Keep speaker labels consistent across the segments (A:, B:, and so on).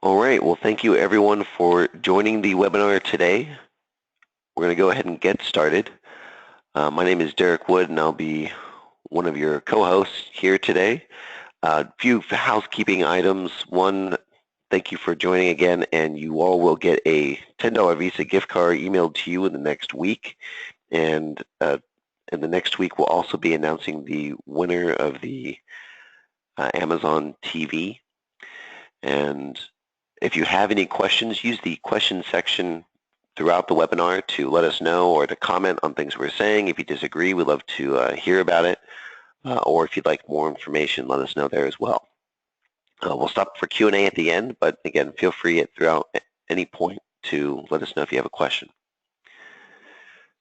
A: All right, well, thank you everyone for joining the webinar today. We're going to go ahead and get started. My name is Derek Wood, and I'll be one of your co-hosts here today. A few housekeeping items. One, thank you for joining again, and you all will get a $10 Visa gift card emailed to you in the next week. And in the next week, we'll also be announcing the winner of the Amazon TV. And if you have any questions, use the question section throughout the webinar to let us know or to comment on things we're saying. If you disagree, we'd love to hear about it. Or if you'd like more information, let us know there as well. We'll stop for Q&A at the end, but again, feel free throughout any point to let us know if you have a question.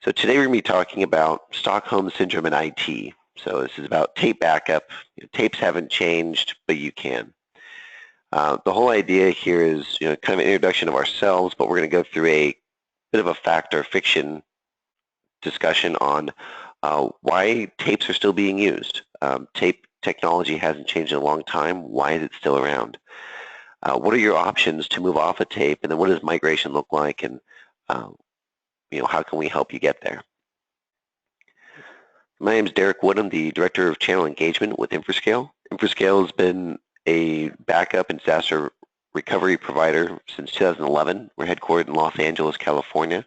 A: So today we're going to be talking about Stockholm Syndrome in IT. So this is about tape backup. Tapes haven't changed, but you can. The whole idea here is kind of an introduction of ourselves, but we're going to go through a bit of a fact or fiction discussion on why tapes are still being used. Tape technology hasn't changed in a long time. Why is it still around? What are your options to move off a tape, and then what does migration look like, and how can we help you get there? My name is Derek Wood. I'm the Director of Channel Engagement with Infrascale. Infrascale has been a backup and disaster recovery provider since 2011. We're headquartered in Los Angeles, California.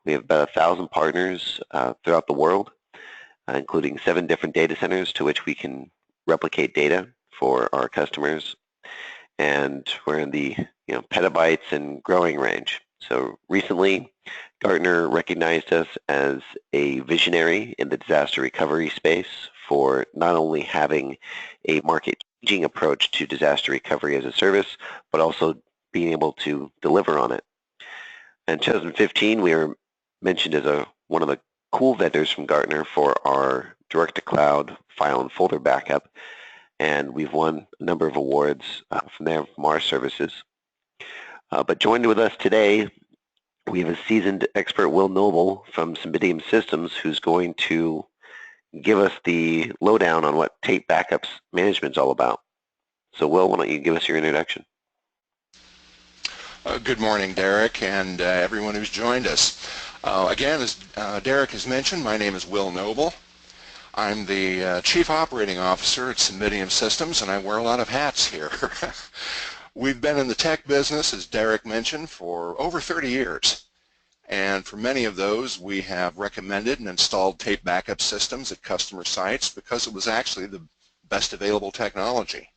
A: We have about 1,000 partners throughout the world, including 7 different data centers to which we can replicate data for our customers. And we're in the petabytes and growing range. So recently, Gartner recognized us as a visionary in the disaster recovery space for not only having a market-changing approach to disaster recovery as a service, but also being able to deliver on it. In 2015, we were mentioned as one of the cool vendors from Gartner for our direct-to-cloud file and folder backup, and we've won a number of awards from our services. But joined with us today, we have a seasoned expert, Will Noble from Cymbidium Systems, who's going to give us the lowdown on what tape backups management is all about. So Will, why don't you give us your introduction?
B: Good morning, Derek, and everyone who's joined us. Again, as Derek has mentioned, my name is Will Noble. I'm the Chief Operating Officer at Cymbidium Systems, and I wear a lot of hats here. We've been in the tech business, as Derek mentioned, for over 30 years. And for many of those, we have recommended and installed tape backup systems at customer sites because it was actually the best available technology.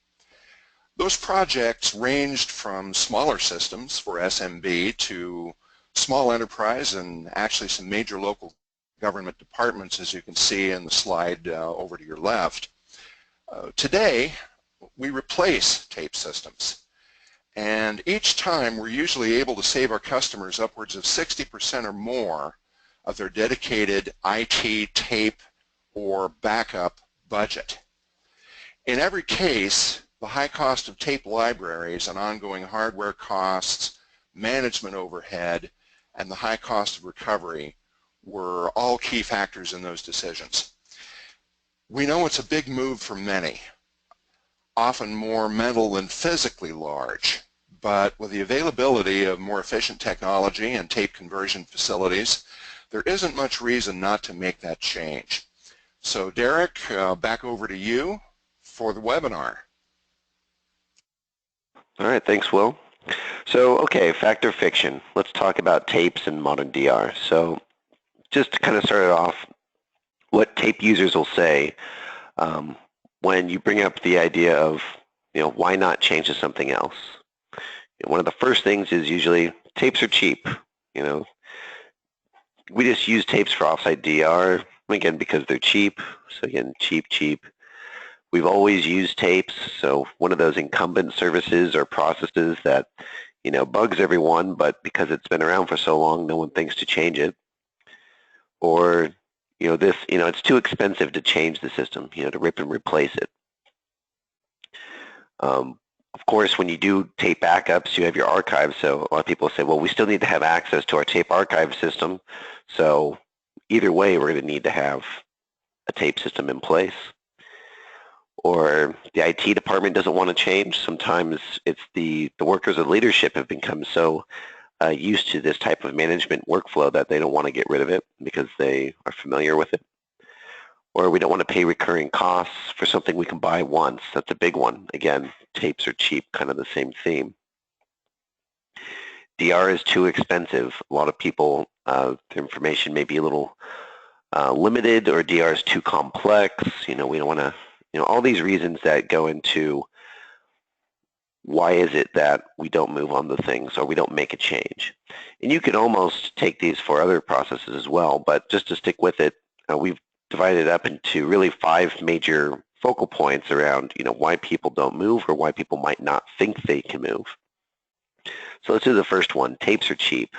B: Those projects ranged from smaller systems for SMB to small enterprise and actually some major local government departments, as you can see in the slide over to your left. Today, we replace tape systems. And each time, we're usually able to save our customers upwards of 60% or more of their dedicated IT tape or backup budget. In every case, the high cost of tape libraries and ongoing hardware costs, management overhead, and the high cost of recovery were all key factors in those decisions. We know it's a big move for many, often more mental than physically large, but with the availability of more efficient technology and tape conversion facilities, there isn't much reason not to make that change. So Derek, back over to you for the webinar.
A: All right, thanks, Will. So, okay, fact or fiction. Let's talk about tapes and modern DR. So just to kind of start it off, what tape users will say when you bring up the idea of, why not change to something else? One of the first things is usually tapes are cheap. We just use tapes for offsite DR, again, because they're cheap. So again, cheap. We've always used tapes, so one of those incumbent services or processes that, bugs everyone, but because it's been around for so long, no one thinks to change it. Or, it's too expensive to change the system, to rip and replace it. Of course, when you do tape backups, you have your archive, so a lot of people say, well, we still need to have access to our tape archive system, so either way, we're going to need to have a tape system in place. or the IT department doesn't want to change. Sometimes it's the workers of leadership have become so used to this type of management workflow that they don't want to get rid of it because they are familiar with it. Or we don't want to pay recurring costs for something we can buy once. That's a big one. Again, tapes are cheap, kind of the same theme. DR is too expensive. A lot of people, the information may be a little limited, or DR is too complex. We don't want to, all these reasons that go into why is it that we don't move on the things or we don't make a change. And you could almost take these for other processes as well, but just to stick with it, we've divided it up into really 5 major focal points around, why people don't move or why people might not think they can move. So let's do the first one. Tapes are cheap.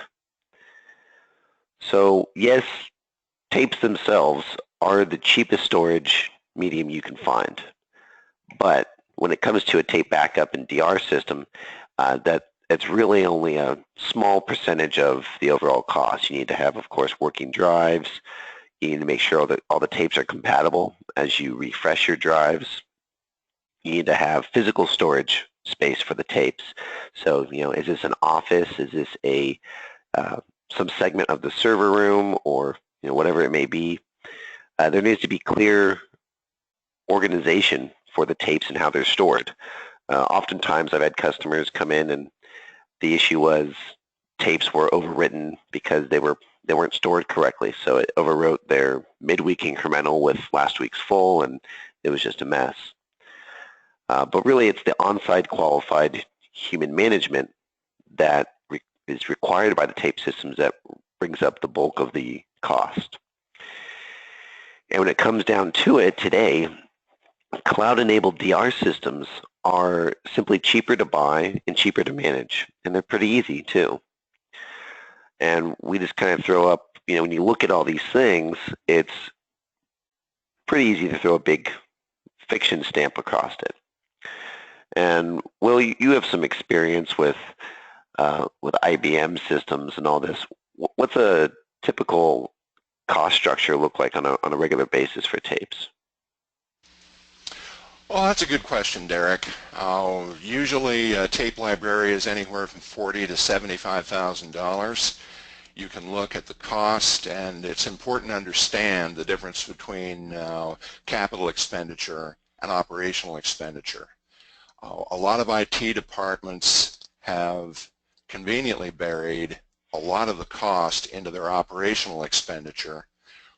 A: So yes, tapes themselves are the cheapest storage medium you can find. But when it comes to a tape backup and DR system, it's really only a small percentage of the overall cost. You need to have, of course, working drives. You need to make sure that all the tapes are compatible as you refresh your drives. You need to have physical storage space for the tapes. So, is this an office? Is this a some segment of the server room, or whatever it may be? There needs to be clear organization for the tapes and how they're stored. Oftentimes, I've had customers come in and the issue was tapes were overwritten because they weren't stored correctly. So it overwrote their midweek incremental with last week's full, and it was just a mess. But really, it's the on-site qualified human management that is required by the tape systems that brings up the bulk of the cost. And when it comes down to it today, cloud-enabled DR systems are simply cheaper to buy and cheaper to manage, and they're pretty easy too. And we just kind of throw up, when you look at all these things, it's pretty easy to throw a big fiction stamp across it. And Will, you have some experience with IBM systems and all this. What's a typical cost structure look like on a regular basis for tapes?
B: Well, that's a good question, Derek. Usually a tape library is anywhere from $40,000 to $75,000. You can look at the cost, and it's important to understand the difference between capital expenditure and operational expenditure. A lot of IT departments have conveniently buried a lot of the cost into their operational expenditure,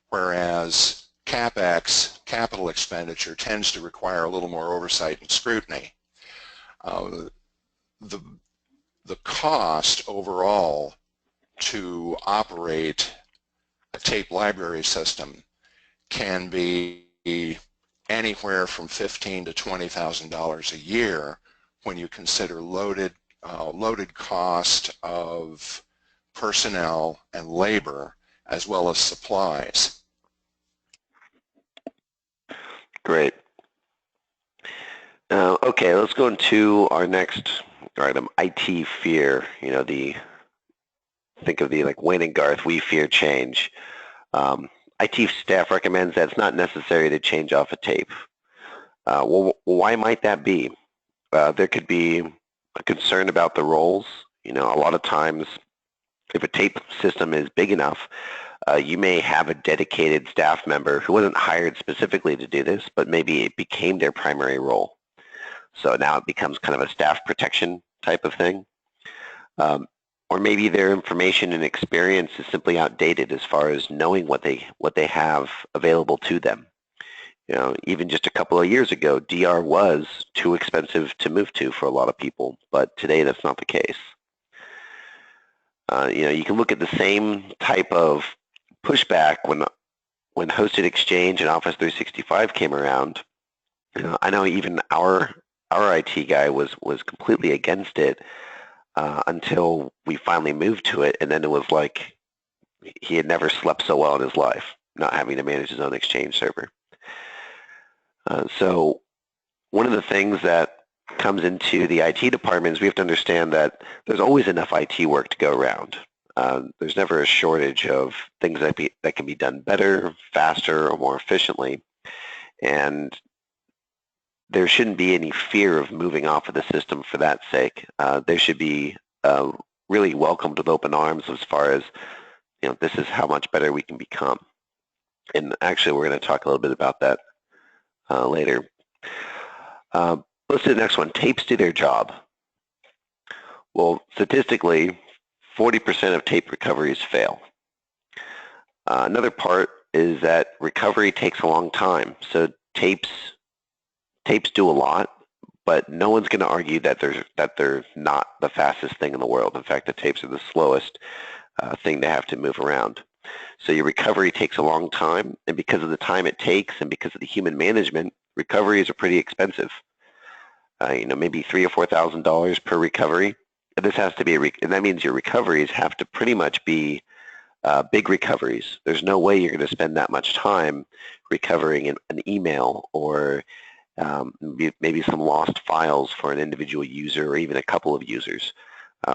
B: whereas CapEx, capital expenditure, tends to require a little more oversight and scrutiny. The cost overall to operate a tape library system can be anywhere from $15,000 to $20,000 a year when you consider loaded cost of personnel and labor as well as supplies.
A: Great. Okay, let's go into our next item, IT fear. Think of the Wayne and Garth, we fear change. IT staff recommends that it's not necessary to change off a tape. Well, why might that be? There could be a concern about the roles. A lot of times, if a tape system is big enough, you may have a dedicated staff member who wasn't hired specifically to do this, but maybe it became their primary role. So now it becomes kind of a staff protection type of thing. Or maybe their information and experience is simply outdated as far as knowing what they have available to them. Even just a couple of years ago, DR was too expensive to move to for a lot of people, but today that's not the case. You can look at the same type of pushback when hosted Exchange and Office 365 came around. I know even our IT guy was completely against it until we finally moved to it, and then it was like he had never slept so well in his life, not having to manage his own Exchange server. So one of the things that comes into the IT department is we have to understand that there's always enough IT work to go around. There's never a shortage of things that can be done better, faster, or more efficiently. And there shouldn't be any fear of moving off of the system for that sake. There should be really welcomed with open arms as far as, this is how much better we can become. And actually, we're going to talk a little bit about that later. Let's do the next one. Tapes do their job. Well, statistically, 40% of tape recoveries fail. Another part is that recovery takes a long time. So tapes do a lot, but no one's going to argue that they're not the fastest thing in the world. In fact, the tapes are the slowest thing to have to move around. So your recovery takes a long time, and because of the time it takes and because of the human management, recoveries are pretty expensive. Maybe $3,000 or $4,000 per recovery. And this has to be and that means your recoveries have to pretty much be big recoveries. There's no way you're going to spend that much time recovering an email or maybe some lost files for an individual user or even a couple of users.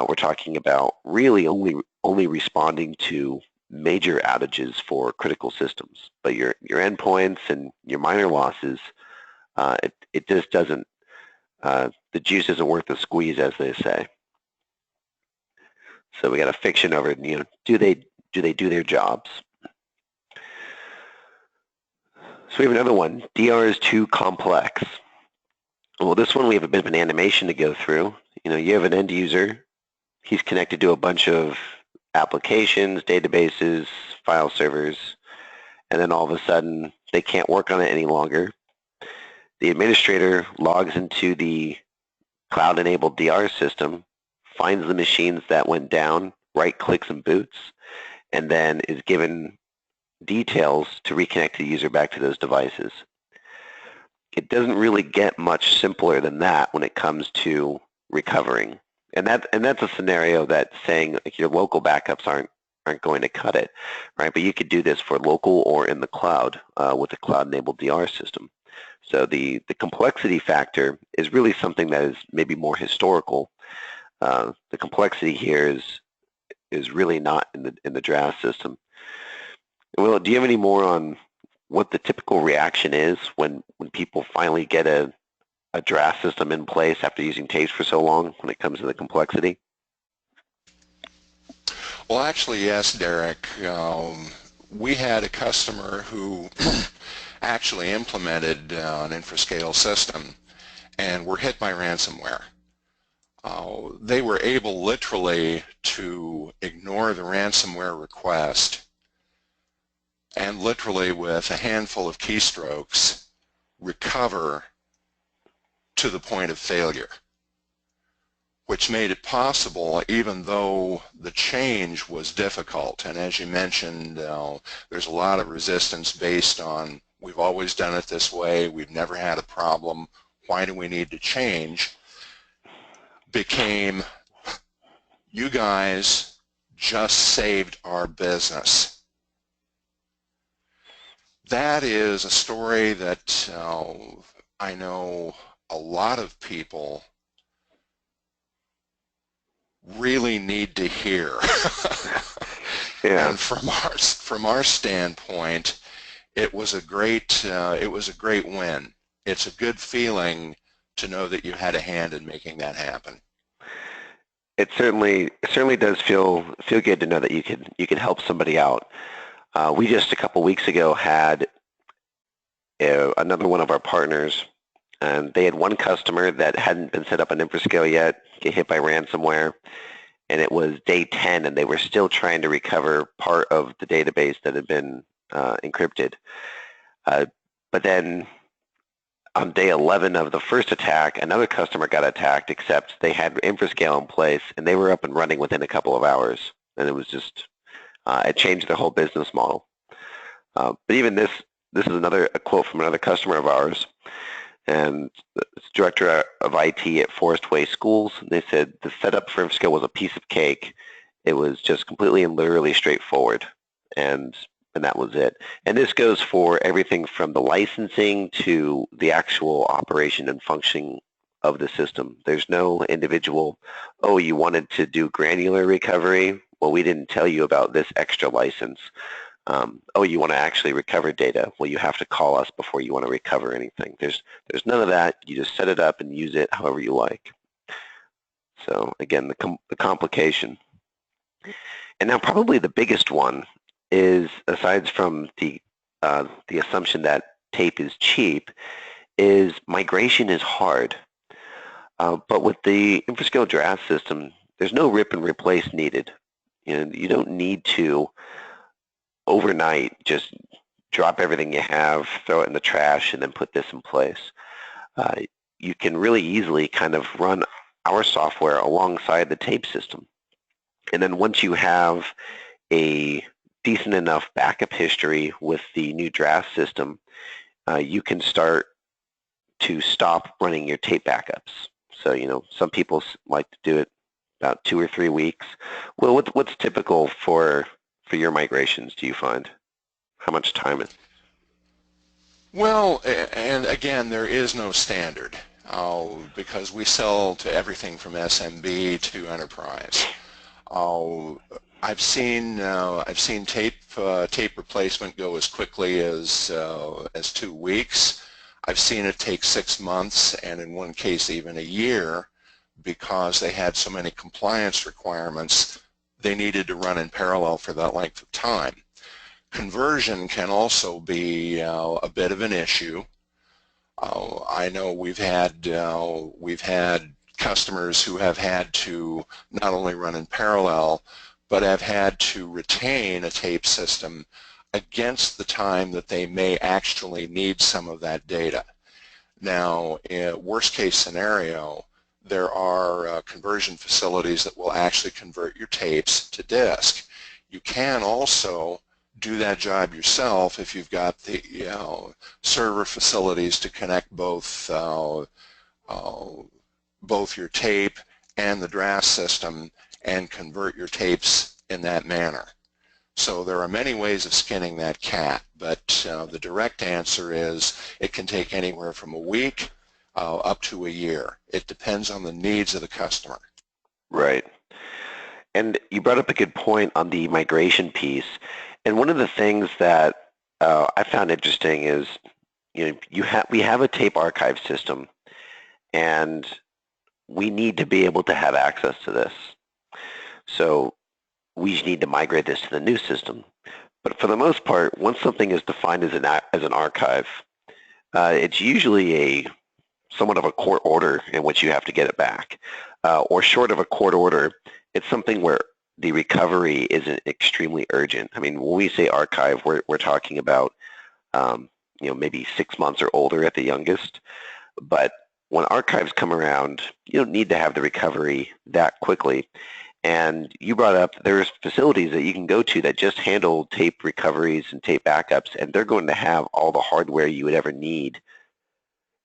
A: We're talking about really only responding to major outages for critical systems. But your endpoints and your minor losses, it just doesn't, the juice isn't worth the squeeze, as they say. So we got a fiction over, do they do their jobs? So we have another one. DR is too complex. Well, this one we have a bit of an animation to go through. You have an end user. He's connected to a bunch of applications, databases, file servers, and then all of a sudden they can't work on it any longer. The administrator logs into the cloud-enabled DR system, finds the machines that went down, right-clicks and boots, and then is given details to reconnect the user back to those devices. It doesn't really get much simpler than that when it comes to recovering. And that's a scenario that saying like your local backups aren't going to cut it, right? But you could do this for local or in the cloud with a cloud-enabled DR system. So the complexity factor is really something that is maybe more historical. The complexity here is really not in the draft system. Will, do you have any more on what the typical reaction is when people finally get a draft system in place after using tapes for so long when it comes to the complexity?
B: Well, actually, yes, Derek. We had a customer who actually implemented an Infrascale system and were hit by ransomware. They were able literally to ignore the ransomware request and literally with a handful of keystrokes recover to the point of failure, which made it possible even though the change was difficult. And as you mentioned, there's a lot of resistance based on we've always done it this way, we've never had a problem, why do we need to change? Became, you guys just saved our business. That is a story that I know a lot of people really need to hear.
A: Yeah.
B: And from our standpoint, it was a great win. It's a good feeling to know that you had a hand in making that happen.
A: It certainly does feel good to know that you could help somebody out. We just a couple weeks ago had another one of our partners, and they had one customer that hadn't been set up on Infrascale yet get hit by ransomware, and it was day 10, and they were still trying to recover part of the database that had been encrypted. But then on day 11 of the first attack, another customer got attacked, except they had Infrascale in place, and they were up and running within a couple of hours. And it was just, it changed their whole business model. But even this is a quote from another customer of ours, and it's director of IT at Forest Way Schools. And they said the setup for Infrascale was a piece of cake. It was just completely and literally straightforward, and that was it. And this goes for everything from the licensing to the actual operation and functioning of the system. There's no individual, oh, you wanted to do granular recovery? Well, we didn't tell you about this extra license. Oh, you want to actually recover data? Well, you have to call us before you want to recover anything. There's none of that. You just set it up and use it however you like. So again, the complication. And now probably the biggest one is, aside from the assumption that tape is cheap, is migration is hard. But with the Infrascale draft system, there's no rip and replace needed. You don't need to overnight just drop everything you have, throw it in the trash, and then put this in place. Uh, you can really easily kind of run our software alongside the tape system. And then once you have a decent enough backup history with the new draft system, you can start to stop running your tape backups. So, some people like to do it about 2 or 3 weeks. Well, what's typical for your migrations, do you find? How much time?
B: Well, and again, there is no standard because we sell to everything from SMB to enterprise. I've seen tape replacement go as quickly as 2 weeks. I've seen it take 6 months, and in one case even a year, because they had so many compliance requirements they needed to run in parallel for that length of time. Conversion can also be a bit of an issue. I know we've had customers who have had to not only run in parallel, but have had to retain a tape system against the time that they may actually need some of that data. Now, in a worst case scenario, there are conversion facilities that will actually convert your tapes to disk. You can also do that job yourself if you've got the server facilities to connect both your tape and the draft system and convert your tapes in that manner. So there are many ways of skinning that cat, but the direct answer is it can take anywhere from a week up to a year. It depends on the needs of the customer.
A: Right. And you brought up a good point on the migration piece. And one of the things that I found interesting is, we have a tape archive system, and we need to be able to have access to this. So we need to migrate this to the new system. But for the most part, once something is defined as an archive, it's usually somewhat of a court order in which you have to get it back. Or short of a court order, it's something where the recovery isn't extremely urgent. I mean, when we say archive, we're talking about maybe 6 months or older at the youngest. But when archives come around, you don't need to have the recovery that quickly. And you brought up there's facilities that you can go to that just handle tape recoveries and tape backups, and they're going to have all the hardware you would ever need.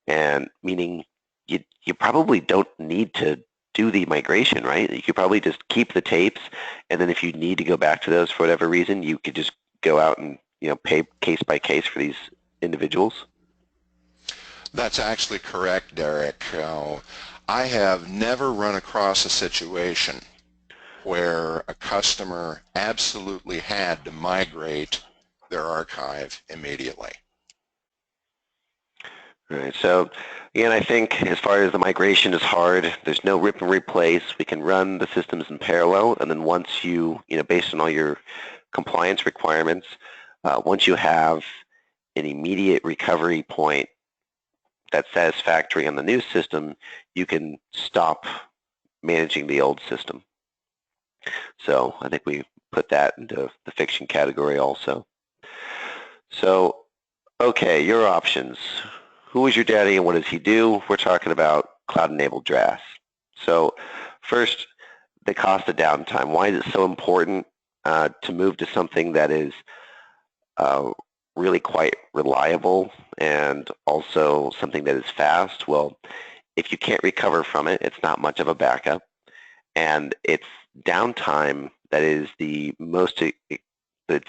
A: And meaning you probably don't need to do the migration, right? You could probably just keep the tapes, and then if you need to go back to those for whatever reason, you could just go out and pay case by case for these individuals.
B: That's actually correct, Derek. I have never run across a situation where a customer absolutely had to migrate their archive immediately.
A: All right. So again, I think as far as the migration is hard, there's no rip and replace. We can run the systems in parallel, and then once based on all your compliance requirements, once you have an immediate recovery point that's satisfactory on the new system, you can stop managing the old system. So I think we put that into the fiction category also. So, okay, your options. Who is your daddy and what does he do? We're talking about cloud-enabled drafts. So first, the cost of downtime. Why is it so important to move to something that is really quite reliable and also something that is fast? Well, if you can't recover from it, it's not much of a backup. And it's downtime that is it's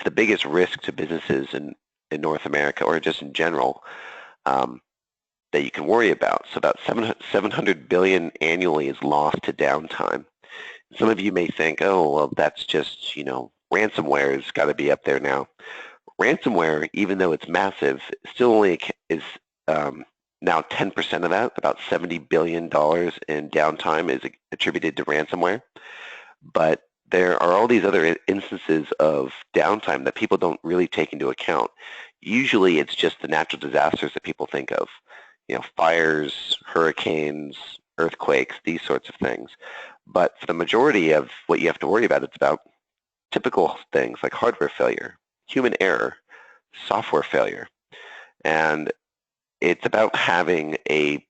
A: the biggest risk to businesses in North America, or just in general, that you can worry about. So about 700 billion annually is lost to downtime. Some of you may think, oh, well, that's just, we're ransomware has got to be up there now. Ransomware, even though it's massive, still only is now 10% of that. About $70 billion in downtime is attributed to ransomware. But there are all these other instances of downtime that people don't really take into account. Usually it's just the natural disasters that people think of. Fires, hurricanes, earthquakes, these sorts of things. But for the majority of what you have to worry about, it's about typical things like hardware failure, human error, software failure. And it's about having a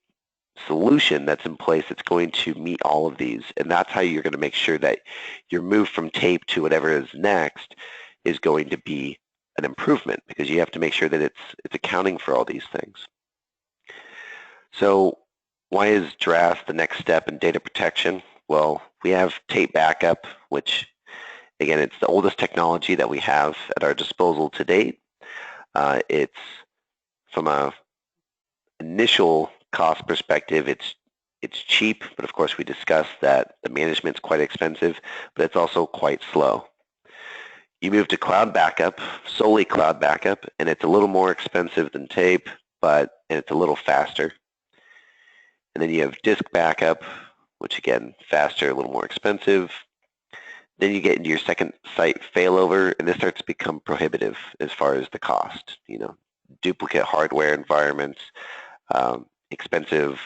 A: solution that's in place that's going to meet all of these. And that's how you're going to make sure that your move from tape to whatever is next is going to be an improvement, because you have to make sure that it's accounting for all these things. So why is DRAS the next step in data protection? Well, we have tape backup, which again, it's the oldest technology that we have at our disposal to date. It's from a initial cost perspective, it's cheap, but of course we discussed that the management's quite expensive, but it's also quite slow. You move to cloud backup, solely cloud backup, and it's a little more expensive than tape, and it's a little faster. And then you have disk backup, which again, faster, a little more expensive. Then you get into your second site failover, and this starts to become prohibitive as far as the cost. Duplicate hardware environments, expensive,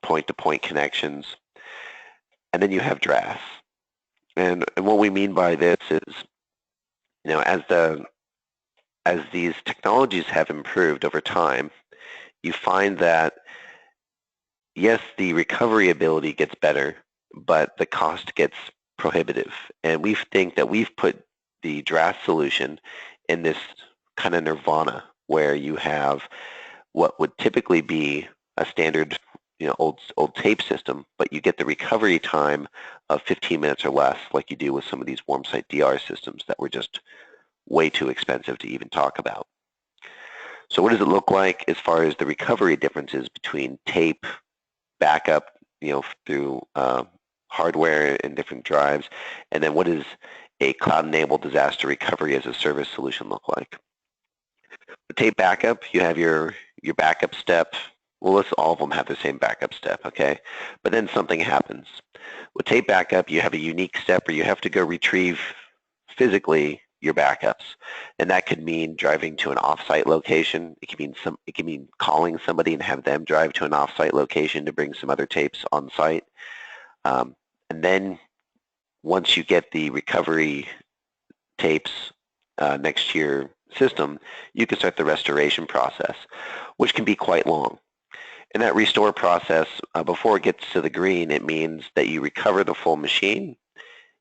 A: point-to-point connections. And then you have DRAS. And what we mean by this is, as these technologies have improved over time, you find that, yes, the recovery ability gets better, but the cost gets prohibitive. And we think that we've put the DRAS solution in this kind of nirvana where you have what would typically be a standard old tape system, but you get the recovery time of 15 minutes or less, like you do with some of these warm site DR systems that were just way too expensive to even talk about. So what does it look like as far as the recovery differences between tape, backup, through hardware and different drives, and then what does a cloud-enabled disaster recovery as a service solution look like? For tape backup, you have your backup step. Well, all of them have the same backup step, okay? But then something happens. With tape backup, you have a unique step where you have to go retrieve physically your backups, and that could mean driving to an off-site location. It could mean calling somebody and have them drive to an off-site location to bring some other tapes on site. And then once you get the recovery tapes next to your system, you can start the restoration process, which can be quite long. In that restore process, before it gets to the green, it means that you recover the full machine,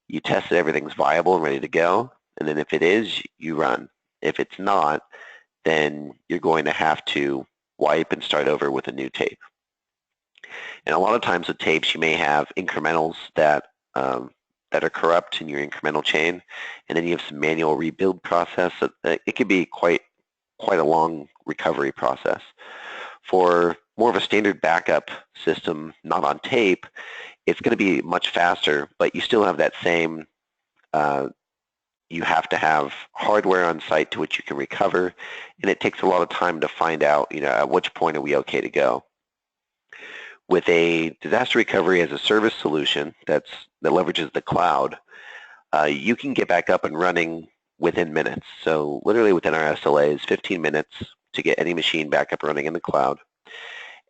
A: you test that everything's viable and ready to go, and then if it is, you run. If it's not, then you're going to have to wipe and start over with a new tape. And a lot of times with tapes, you may have incrementals that are corrupt in your incremental chain, and then you have some manual rebuild process. So it could be quite a long recovery process. For more of a standard backup system, not on tape, it's going to be much faster, but you still have that same, you have to have hardware on site to which you can recover, and it takes a lot of time to find out, at which point are we okay to go. With a disaster recovery as a service solution that leverages the cloud, you can get back up and running within minutes. So literally within our SLAs, 15 minutes to get any machine back up running in the cloud.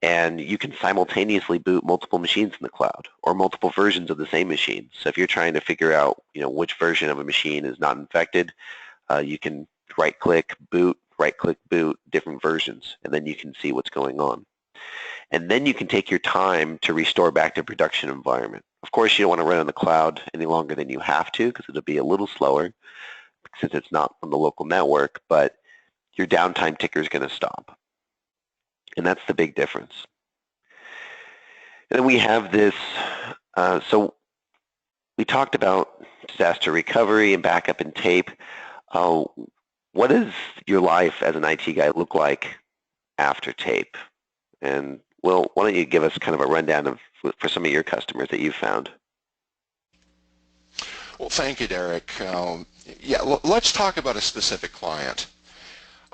A: And you can simultaneously boot multiple machines in the cloud or multiple versions of the same machine. So if you're trying to figure out, which version of a machine is not infected, you can right-click boot, different versions, and then you can see what's going on. And then you can take your time to restore back to production environment. Of course, you don't want to run in the cloud any longer than you have to, because it'll be a little slower since it's not on the local network, but your downtime ticker is going to stop. And that's the big difference. And then we have this, so we talked about disaster recovery and backup and tape. What does your life as an IT guy look like after tape? And Will, why don't you give us kind of a rundown for some of your customers that you've found?
B: Well, thank you, Derek. Let's talk about a specific client.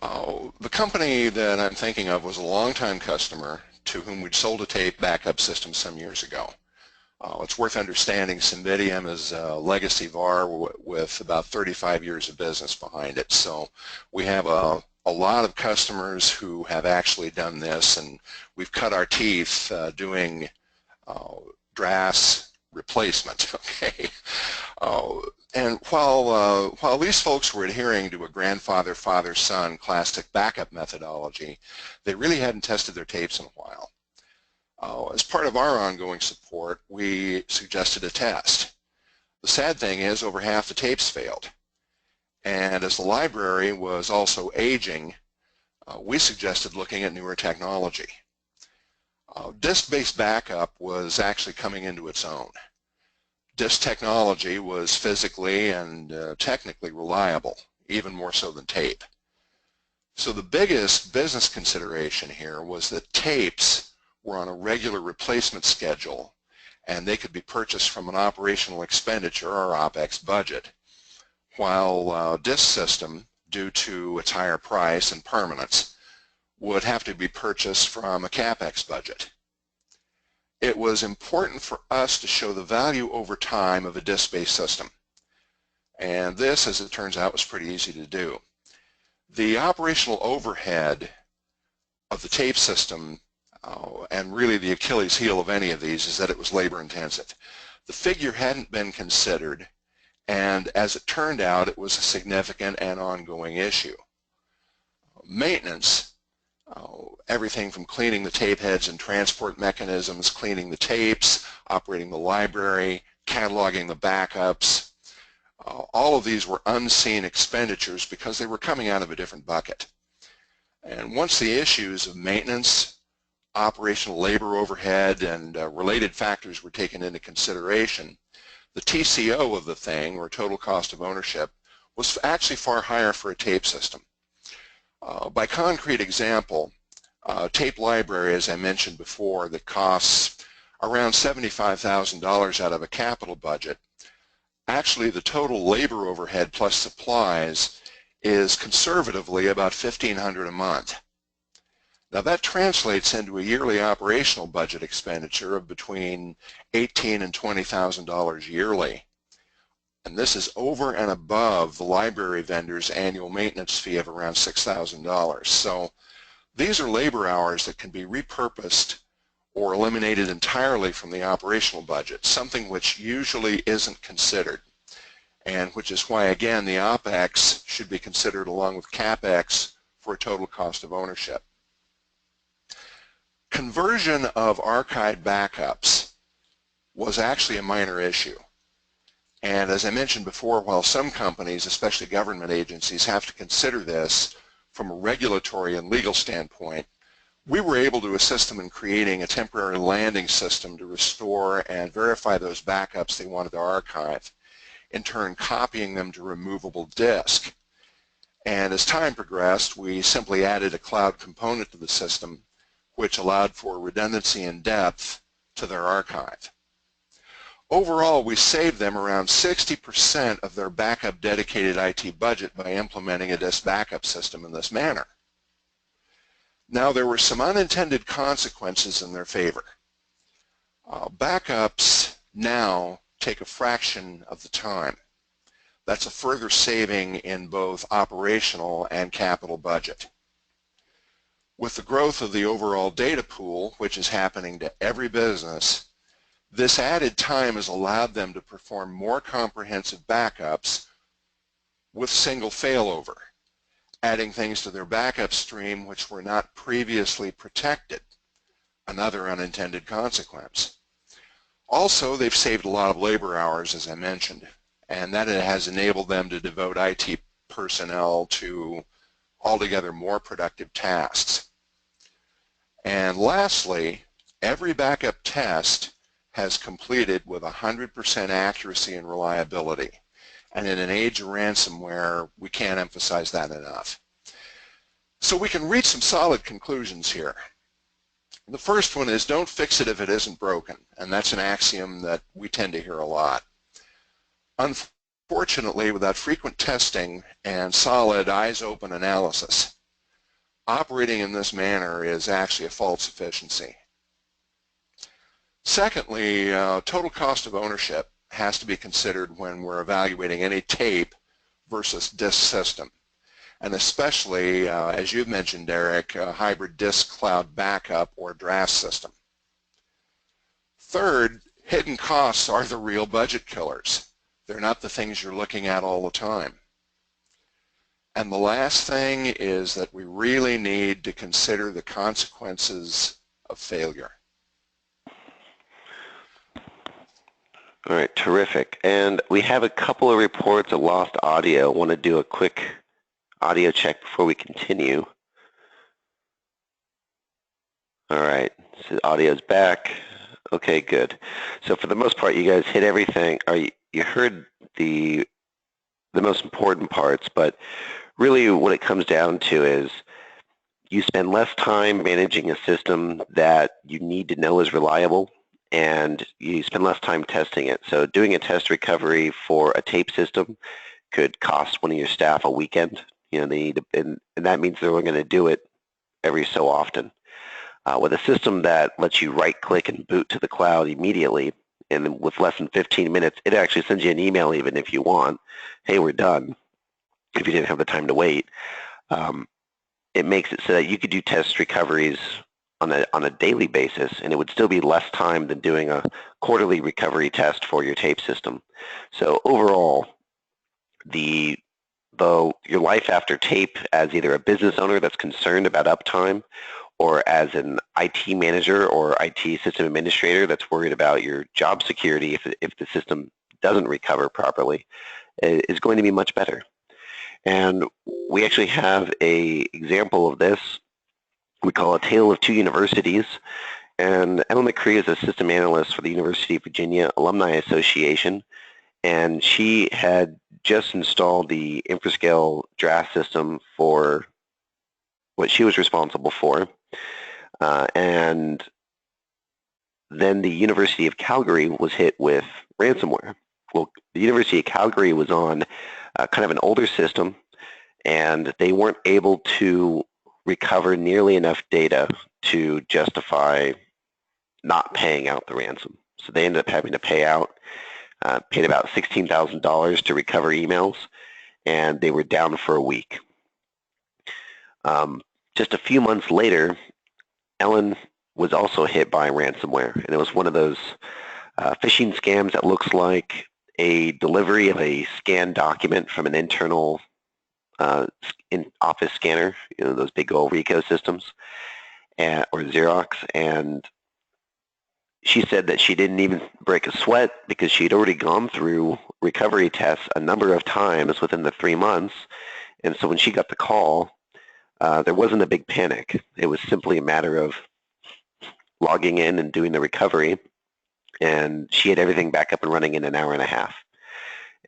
B: The company that I'm thinking of was a longtime customer to whom we'd sold a tape backup system some years ago. It's worth understanding Cymbidium is a legacy VAR with about 35 years of business behind it. So we have a lot of customers who have actually done this, and we've cut our teeth doing DRAS replacement. Okay, and while these folks were adhering to a grandfather, father, son classic backup methodology, they really hadn't tested their tapes in a while. As part of our ongoing support, we suggested a test. The sad thing is over half the tapes failed. And as the library was also aging, we suggested looking at newer technology. Disk-based backup was actually coming into its own. Disk technology was physically and technically reliable, even more so than tape. So the biggest business consideration here was that tapes were on a regular replacement schedule, and they could be purchased from an operational expenditure or OPEX budget, while disk system, due to its higher price and permanence, would have to be purchased from a CapEx budget. It was important for us to show the value over time of a disk-based system, and this, as it turns out, was pretty easy to do. The operational overhead of the tape system, and really the Achilles heel of any of these, is that it was labor intensive. The figure hadn't been considered, and as it turned out, it was a significant and ongoing issue. Maintenance, everything from cleaning the tape heads and transport mechanisms, cleaning the tapes, operating the library, cataloging the backups, all of these were unseen expenditures because they were coming out of a different bucket. And once the issues of maintenance, operational labor overhead, and related factors were taken into consideration, the TCO of the thing, or total cost of ownership, was actually far higher for a tape system. By concrete example, tape library, as I mentioned before, that costs around $75,000 out of a capital budget, actually the total labor overhead plus supplies is conservatively about $1,500 a month. Now that translates into a yearly operational budget expenditure of between $18,000 and $20,000 yearly. And this is over and above the library vendor's annual maintenance fee of around $6,000. So these are labor hours that can be repurposed or eliminated entirely from the operational budget, something which usually isn't considered, and which is why, again, the OPEX should be considered along with CapEx for a total cost of ownership. Conversion of archived backups was actually a minor issue. And as I mentioned before, while some companies, especially government agencies, have to consider this from a regulatory and legal standpoint, we were able to assist them in creating a temporary landing system to restore and verify those backups they wanted to archive, in turn copying them to removable disk. And as time progressed, we simply added a cloud component to the system, which allowed for redundancy and depth to their archive. Overall, we saved them around 60% of their backup dedicated IT budget by implementing a disk backup system in this manner. Now, there were some unintended consequences in their favor. Backups now take a fraction of the time. That's a further saving in both operational and capital budget. With the growth of the overall data pool, which is happening to every business, this added time has allowed them to perform more comprehensive backups with single failover, adding things to their backup stream which were not previously protected, another unintended consequence. Also, they've saved a lot of labor hours, as I mentioned, and that has enabled them to devote IT personnel to altogether more productive tasks. And lastly, every backup test has completed with 100% accuracy and reliability. And in an age of ransomware, we can't emphasize that enough. So we can reach some solid conclusions here. The first one is don't fix it if it isn't broken, and that's an axiom that we tend to hear a lot. Unfortunately, without frequent testing and solid eyes-open analysis, operating in this manner is actually a false efficiency. Secondly, total cost of ownership has to be considered when we're evaluating any tape versus disk system, and especially, as you've mentioned, Derek, a hybrid disk cloud backup or draft system. Third, hidden costs are the real budget killers. They're not the things you're looking at all the time. And the last thing is that we really need to consider the consequences of failure.
A: All right, terrific. And we have a couple of reports of lost audio. I want to do a quick audio check before we continue. All right, so audio's back. Okay, good. So for the most part, you guys hit everything, or you heard the most important parts, but really what it comes down to is you spend less time managing a system that you need to know is reliable, and you spend less time testing it. So doing a test recovery for a tape system could cost one of your staff a weekend. You know, they need to, and that means they're only going to do it every so often. With a system that lets you right-click and boot to the cloud immediately, and with less than 15 minutes, it actually sends you an email even if you want, hey, we're done, if you didn't have the time to wait. It makes it so that you could do test recoveries on a daily basis, and it would still be less time than doing a quarterly recovery test for your tape system. So overall, your life after tape as either a business owner that's concerned about uptime, or as an IT manager or IT system administrator that's worried about your job security if the system doesn't recover properly, is going to be much better. And we actually have an example of this. We call it A Tale of Two Universities. And Ellen McCree is a system analyst for the University of Virginia Alumni Association. And she had just installed the Infrascale draft system for what she was responsible for. And then the University of Calgary was hit with ransomware. Well, the University of Calgary was on kind of an older system, and they weren't able to recover nearly enough data to justify not paying out the ransom. So they ended up having to paid about $16,000 to recover emails, and they were down for a week. Just a few months later, Ellen was also hit by ransomware, and it was one of those phishing scams that looks like a delivery of a scanned document from an internal office scanner, you know, those big old Ricoh systems, or Xerox. And she said that she didn't even break a sweat because she'd already gone through recovery tests a number of times within the 3 months. And so when she got the call, there wasn't a big panic. It was simply a matter of logging in and doing the recovery, and she had everything back up and running in an hour and a half.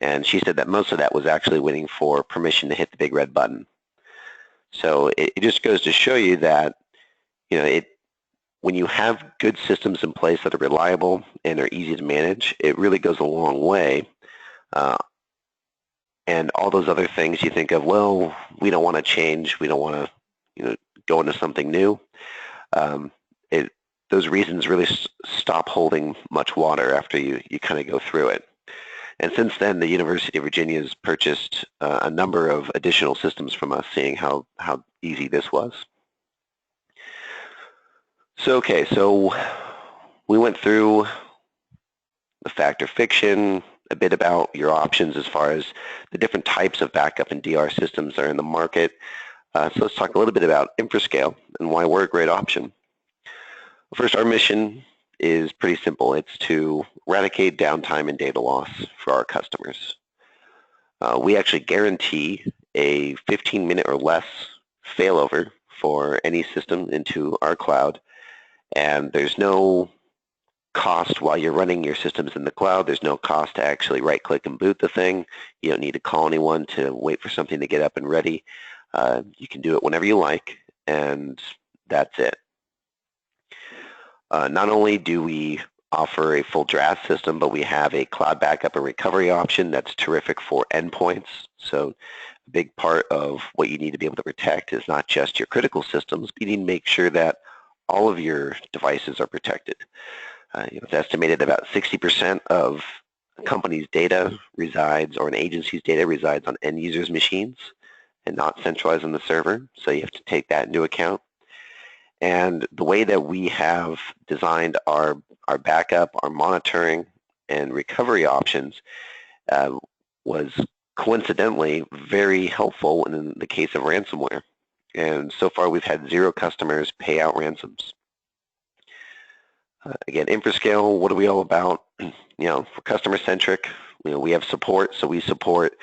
A: And she said that most of that was actually waiting for permission to hit the big red button. So it just goes to show you that, you know, when you have good systems in place that are reliable and are easy to manage, it really goes a long way. And all those other things you think of, well, we don't want to change, we don't want to, you know, go into something new. Those reasons really stop holding much water after you kind of go through it. And since then, the University of Virginia has purchased a number of additional systems from us, seeing how easy this was. So, okay, so we went through the fact or fiction, a bit about your options as far as the different types of backup and DR systems that are in the market. So let's talk a little bit about Infrascale and why we're a great option. First, our mission is pretty simple. It's to eradicate downtime and data loss for our customers. We actually guarantee a 15-minute or less failover for any system into our cloud, and there's no cost while you're running your systems in the cloud. There's no cost to actually right-click and boot the thing. You don't need to call anyone to wait for something to get up and ready. You can do it whenever you like, and that's it. Not only do we offer a full draft system, but we have a cloud backup and recovery option that's terrific for endpoints. So a big part of what you need to be able to protect is not just your critical systems, but you need to make sure that all of your devices are protected. It's estimated about 60% of a company's data resides, or an agency's data resides on end users' machines and not centralized on the server. So you have to take that into account. And the way that we have designed our backup, our monitoring, and recovery options was coincidentally very helpful in the case of ransomware. And so far we've had 0 customers pay out ransoms. Again, Infrascale, what are we all about? For customer-centric, we have support, so we support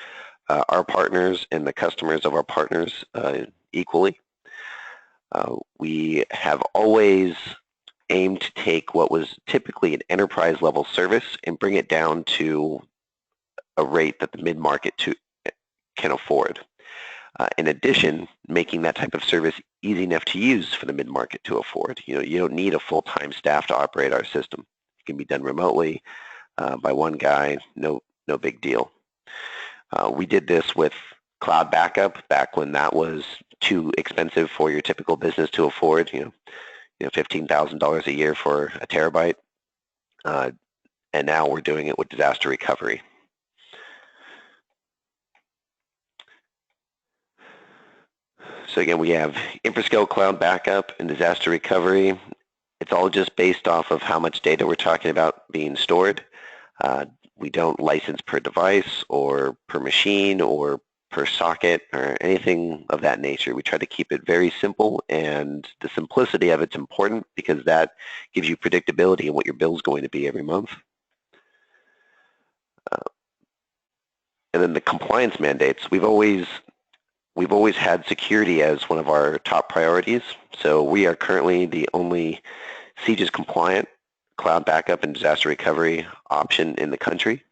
A: our partners and the customers of our partners equally. We have always aimed to take what was typically an enterprise-level service and bring it down to a rate that the mid-market can afford. In addition, making that type of service easy enough to use for the mid-market to afford. You don't need a full-time staff to operate our system. It can be done remotely by one guy, no big deal. We did this with cloud backup back when that was too expensive for your typical business to afford, $15,000 a year for a terabyte. And now we're doing it with disaster recovery. So again, we have Infrascale cloud backup and disaster recovery. It's all just based off of how much data we're talking about being stored. We don't license per device or per machine or per socket or anything of that nature. We try to keep it very simple, and the simplicity of it's important because that gives you predictability in what your bill is going to be every month. And then the compliance mandates. We've always had security as one of our top priorities. So we are currently the only CJIS compliant cloud backup and disaster recovery option in the country.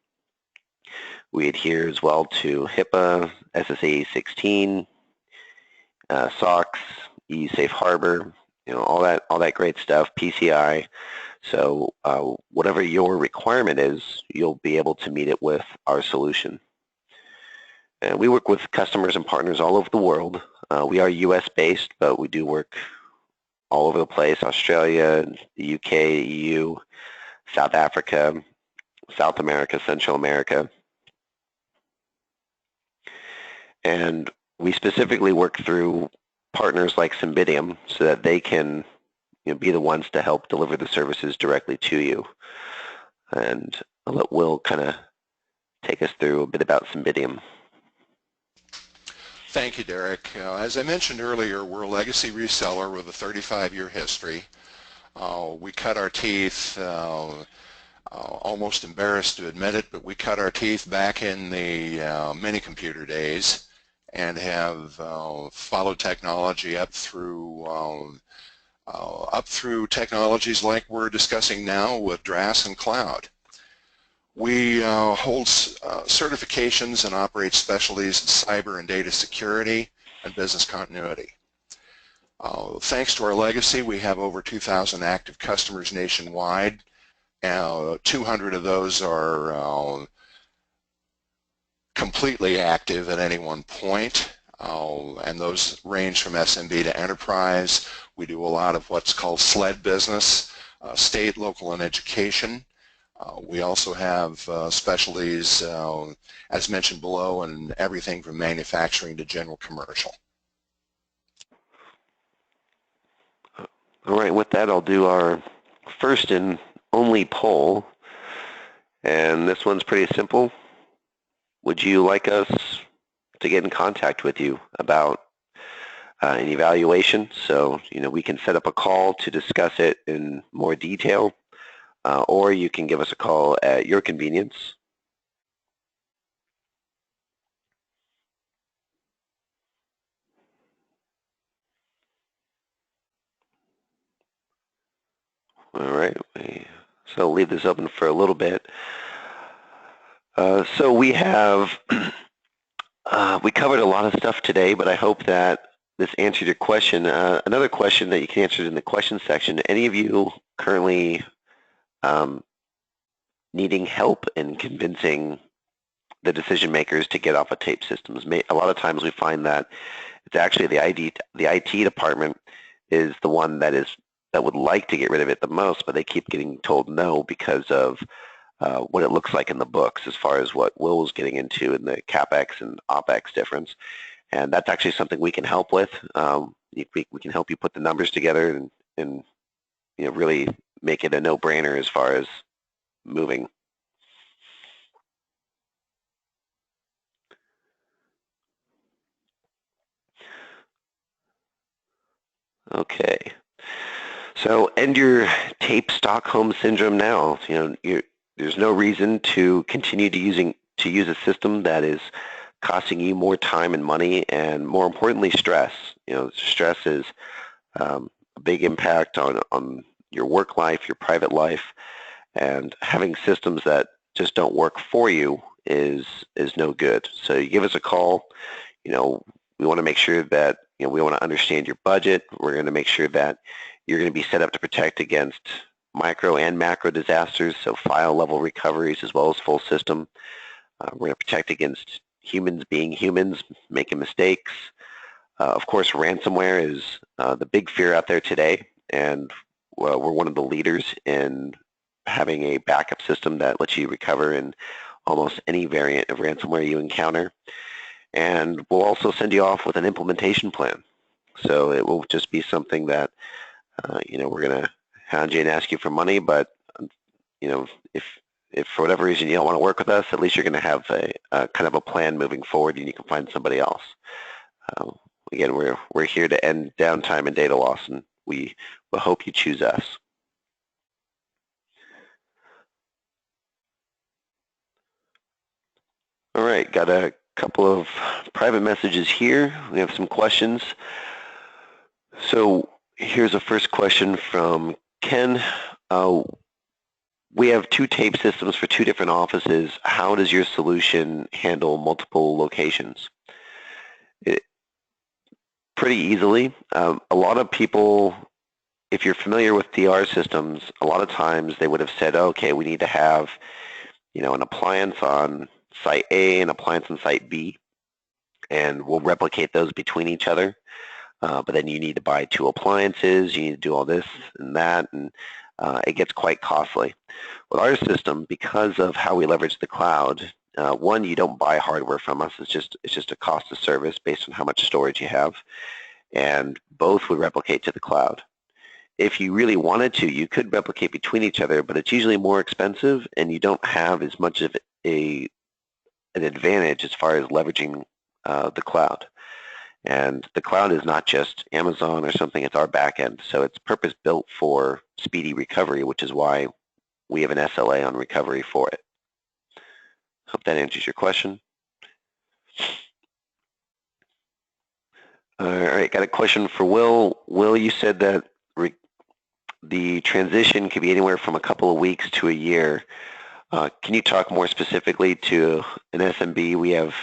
A: We adhere as well to HIPAA, SSA 16, SOX, EU Safe Harbor, all that great stuff, PCI. So whatever your requirement is, you'll be able to meet it with our solution. And we work with customers and partners all over the world. We are US based, but we do work all over the place: Australia, the UK, EU, South Africa, South America, Central America. And we specifically work through partners like Cymbidium so that they can be the ones to help deliver the services directly to you. And I'll let Will kind of take us through a bit about Cymbidium.
B: Thank you, Derek. As I mentioned earlier, we're a legacy reseller with a 35-year history. We cut our teeth, almost embarrassed to admit it, but we cut our teeth back in the mini-computer days and have followed technology up through technologies like we're discussing now with DRaaS and cloud. We hold certifications and operate specialties in cyber and data security and business continuity. Thanks to our legacy, we have over 2,000 active customers nationwide. 200 of those are completely active at any one point, and those range from SMB to enterprise. We do a lot of what's called SLED business, state, local, and education. We also have specialties, as mentioned below, in everything from manufacturing to general commercial.
A: All right, with that, I'll do our first and only poll, and this one's pretty simple. Would you like us to get in contact with you about an evaluation? So, we can set up a call to discuss it in more detail. Or you can give us a call at your convenience. All right, so I'll leave this open for a little bit. So we have, we covered a lot of stuff today, but I hope that this answered your question. Another question that you can answer in the question section: any of you currently needing help in convincing the decision makers to get off of tape systems. A lot of times we find that it's actually the IT department is the one that would like to get rid of it the most, but they keep getting told no because of what it looks like in the books as far as what Will was getting into in the CapEx and OpEx difference. And that's actually something we can help with. We can help you put the numbers together and really make it a no-brainer as far as moving. Okay. So end your tape Stockholm syndrome now. There's no reason to continue to use a system that is costing you more time and money, and more importantly, stress. Stress is a big impact on your work life, your private life, and having systems that just don't work for you is no good. So you give us a call. We want to make sure that we want to understand your budget. We're going to make sure that you're going to be set up to protect against micro and macro disasters, so file level recoveries as well as full system. We're going to protect against humans being humans, making mistakes. Of course, ransomware is the big fear out there today, and we're one of the leaders in having a backup system that lets you recover in almost any variant of ransomware you encounter. And we'll also send you off with an implementation plan. So it will just be something that, we're going to hound you and ask you for money, but, if for whatever reason you don't want to work with us, at least you're going to have a kind of a plan moving forward, and you can find somebody else. Again, we're here to end downtime and data loss, and we hope you choose us. All right, got a couple of private messages here. We have some questions. So here's a first question from Ken. We have 2 tape systems for 2 different offices. How does your solution handle multiple locations? Pretty easily. A lot of people, if you're familiar with DR systems, a lot of times they would have said, okay, we need to have an appliance on site A, an appliance on site B, and we'll replicate those between each other. But then you need to buy 2 appliances, you need to do all this and that, and it gets quite costly. With our system, because of how we leverage the cloud, one, you don't buy hardware from us. It's just a cost of service based on how much storage you have, and both would replicate to the cloud. If you really wanted to, you could replicate between each other, but it's usually more expensive, and you don't have as much of an advantage as far as leveraging the cloud. And the cloud is not just Amazon or something, it's our backend. So it's purpose-built for speedy recovery, which is why we have an SLA on recovery for it. Hope that answers your question. All right, got a question for Will. Will, you said that the transition could be anywhere from a couple of weeks to a year. Can you talk more specifically to an SMB? We have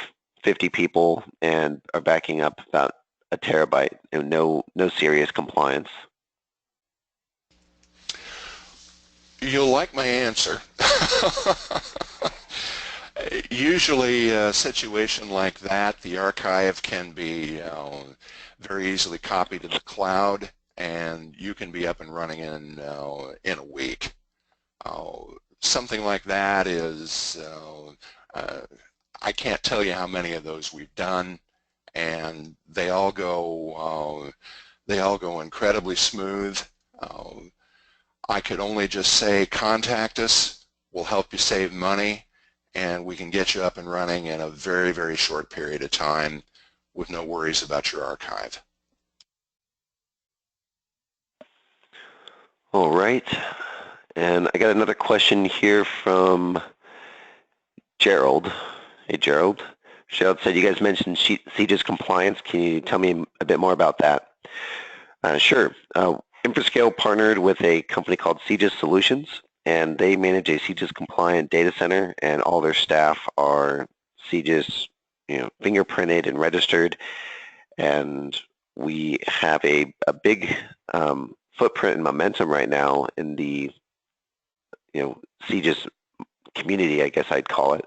A: 50 people and are backing up about a terabyte and no serious compliance.
B: You'll like my answer. Usually a situation like that, the archive can be very easily copied to the cloud, and you can be up and running in a week. Something like that is, I can't tell you how many of those we've done, and they all go incredibly smooth. I could only just say contact us, we'll help you save money, and we can get you up and running in a very, very short period of time with no worries about your archive.
A: All right, and I got another question here from Gerald. Hey, Gerald. Gerald said you guys mentioned CJIS compliance. Can you tell me a bit more about that? Sure. Infrascale partnered with a company called CJIS Solutions, and they manage a CJIS compliant data center, and all their staff are CJIS, fingerprinted and registered. And we have a big footprint and momentum right now in the CGIS community, I guess I'd call it,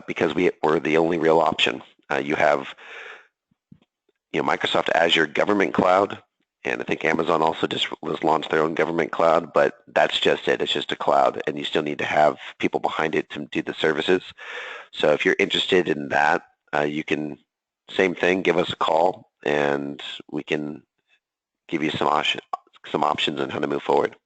A: because we're the only real option. You have Microsoft Azure Government Cloud, and I think Amazon also just was launched their own government cloud, but that's just it. It's just a cloud, and you still need to have people behind it to do the services. So if you're interested in that, you can, same thing, give us a call, and we can give you some options on how to move forward.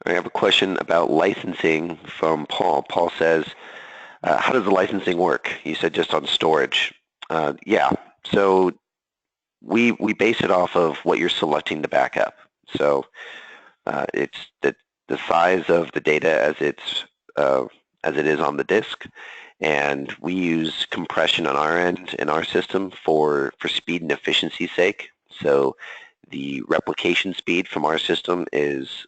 A: I have a question about licensing from Paul. Paul says, how does the licensing work? You said just on storage. Yeah, so we base it off of what you're selecting to back up. So it's the size of the data as it is on the disk, and we use compression on our end in our system for speed and efficiency's sake. So the replication speed from our system is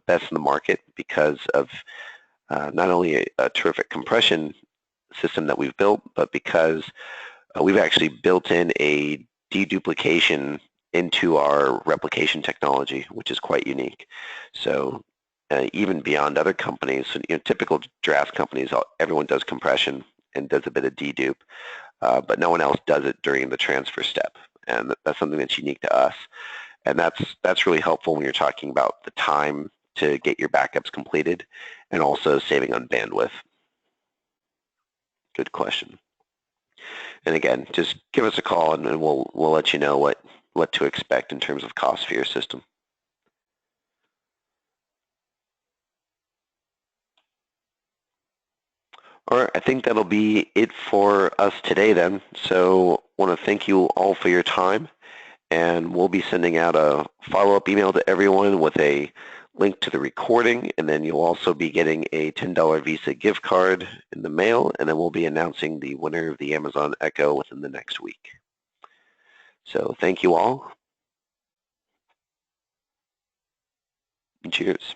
A: best in the market because of not only a terrific compression system that we've built, but because we've actually built in a deduplication into our replication technology, which is quite unique. So even beyond other companies, typical draft companies, everyone does compression and does a bit of dedupe, but no one else does it during the transfer step. And that's something that's unique to us. And that's really helpful when you're talking about the time to get your backups completed and also saving on bandwidth. Good question. And again, just give us a call and we'll let you know what to expect in terms of cost for your system. All right, I think that'll be it for us today then. So I want to thank you all for your time, and we'll be sending out a follow-up email to everyone with a link to the recording, and then you'll also be getting a $10 Visa gift card in the mail, and then we'll be announcing the winner of the Amazon Echo within the next week. So thank you all. Cheers.